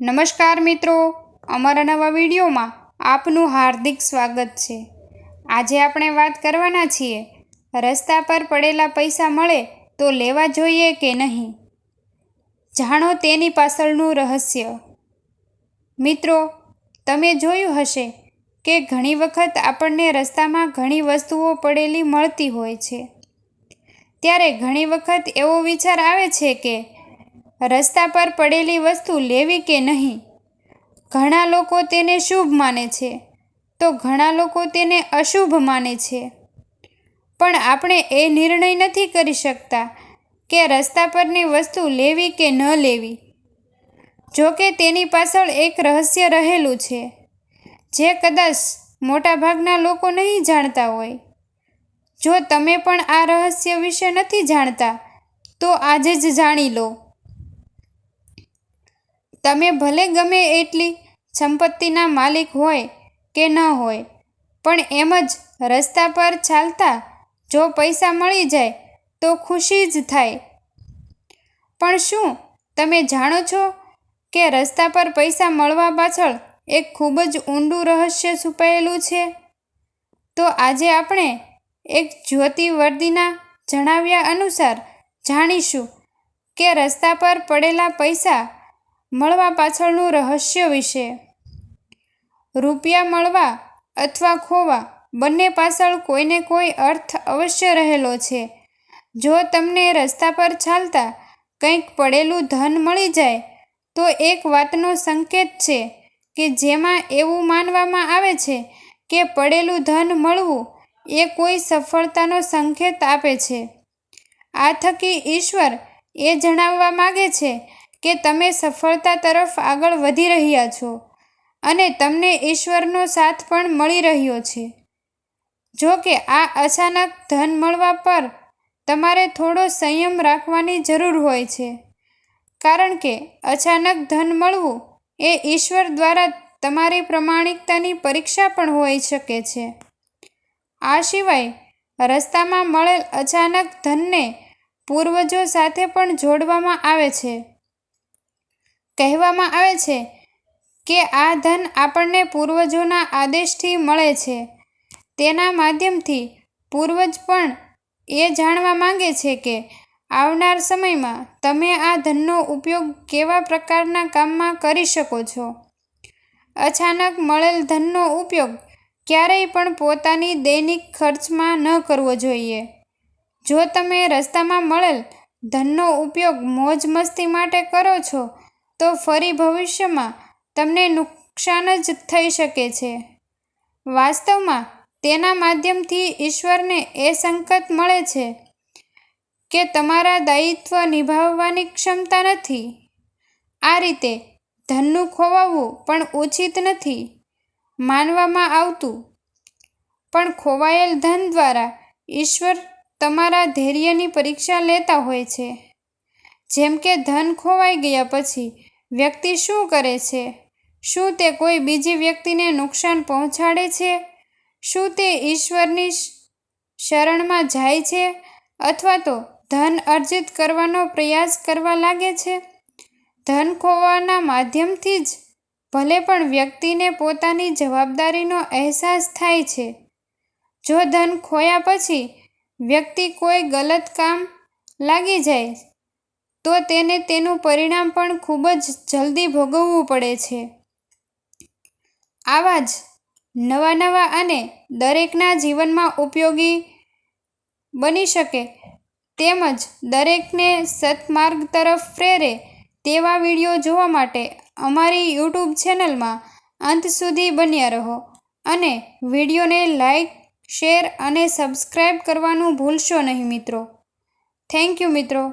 નમસ્કાર મિત્રો, અમારા નવા વિડીયોમાં આપનું હાર્દિક સ્વાગત છે। આજે આપણે વાત કરવાના છીએ રસ્તા પર પડેલા પૈસા મળે તો લેવા જોઈએ કે નહીં। જાણો તેની પાછળનું રહસ્ય। મિત્રો, તમે જોયું હશે કે ઘણી વખત આપણને રસ્તામાં ઘણી વસ્તુઓ પડેલી મળતી હોય છે, ત્યારે ઘણી વખત એવો વિચાર આવે છે કે રસ્તા પર પડેલી વસ્તુ લેવી કે નહીં। ઘણા લોકો તેને શુભ માને છે તો ઘણા લોકો તેને અશુભ માને છે, પણ આપણે એ નિર્ણય નથી કરી શકતા કે રસ્તા પરની વસ્તુ લેવી કે ન લેવી। જો કે તેની પાછળ એક રહસ્ય રહેલું છે, જે કદાચ મોટાભાગના લોકો નહીં જાણતા હોય। જો તમે પણ આ રહસ્ય વિશે નથી જાણતા તો આજે જ જાણી લો। તમે ભલે ગમે એટલી સંપત્તિના માલિક હોય કે ન હોય, પણ એમ જ રસ્તા પર ચાલતા જો પૈસા મળી જાય તો ખુશી જ થાય। પણ શું તમે જાણો છો કે રસ્તા પર પૈસા મળવા પાછળ એક ખૂબ જ ઊંડું રહસ્ય છુપાયેલું છે? તો આજે આપણે એક જ્યોતિર્વદીના જણાવ્યા અનુસાર જાણીશું કે રસ્તા પર પડેલા પૈસા મળવા પાછળનું રહસ્ય વિશે। રૂપિયા મળવા અથવા ખોવા બંને પાછળ કોઈને કોઈ અર્થ અવશ્ય રહેલો છે। જો તમને રસ્તા પર ચાલતા કંઈક પડેલું ધન મળી જાય તો એક વાતનો સંકેત છે કે જેમાં એવું માનવામાં આવે છે કે પડેલું ધન મળવું એ કોઈ સફળતાનો સંકેત આપે છે। આ થકી ઈશ્વર એ જણાવવા માગે છે કે તમે સફળતા તરફ આગળ વધી રહ્યા છો અને તમને ઈશ્વરનો સાથ પણ મળી રહ્યો છે। જો કે આ અચાનક ધન મળવા પર તમારે થોડો સંયમ રાખવાની જરૂર હોય છે, કારણ કે અચાનક ધન મળવું એ ઈશ્વર દ્વારા તમારી પ્રમાણિકતાની પરીક્ષા પણ હોઈ શકે છે। આ સિવાય રસ્તામાં મળેલ અચાનક ધનને પૂર્વજો સાથે પણ જોડવામાં આવે છે। કહેવામાં આવે છે કે આ ધન આપણને પૂર્વજોના આદેશથી મળે છે। તેના માધ્યમથી પૂર્વજ પણ એ જાણવા માંગે છે કે આવનાર સમયમાં તમે આ ધનનો ઉપયોગ કેવા પ્રકારના કામમાં કરી શકો છો। અચાનક મળેલ ધનનો ઉપયોગ ક્યારેય પણ પોતાની દૈનિક ખર્ચમાં ન કરવો જોઈએ। જો તમે રસ્તામાં મળેલ ધનનો ઉપયોગ મોજ મસ્તી માટે કરો છો તો ફરી ભવિષ્યમાં તમને નુકસાન જ થઈ શકે છે। વાસ્તવમાં તેના માધ્યમથી ઈશ્વરને એ સંકેત મળે છે કે તમારા દાયિત્વ નિભાવવાની ક્ષમતા નથી। આ રીતે ધનનું ખોવાવું પણ ઉચિત નથી માનવામાં આવતું, પણ ખોવાયેલ ધન દ્વારા ઈશ્વર તમારા ધૈર્યની પરીક્ષા લેતા હોય છે। જેમ કે ધન ખોવાઈ ગયા પછી વ્યક્તિ શું કરે છે? શું તે કોઈ બીજી વ્યક્તિને નુકસાન પહોંચાડે છે? શું તે ઈશ્વરની શરણમાં જાય છે અથવા તો ધન અર્જિત કરવાનો પ્રયાસ કરવા લાગે છે? ધન ખોવાના માધ્યમથી જ ભલે પણ વ્યક્તિને પોતાની જવાબદારીનો અહેસાસ થાય છે। જો ધન ખોયા પછી વ્યક્તિ કોઈ ગલત કામ લાગી જાય તો તેને તેનું પરિણામ પણ ખૂબ જ જલ્દી ભોગવવું પડે છે। આવા જ નવા અને દરેકના જીવનમાં ઉપયોગી બની શકે તેમજ દરેકને સત્માર્ગ તરફ પ્રેરે તેવા વિડીયો જોવા માટે અમારી યુટ્યુબ ચેનલમાં અંત સુધી બન્યા રહો અને વિડીયોને લાઈક, શેર અને સબસ્ક્રાઈબ કરવાનું ભૂલશો નહીં મિત્રો। થેન્ક યુ મિત્રો।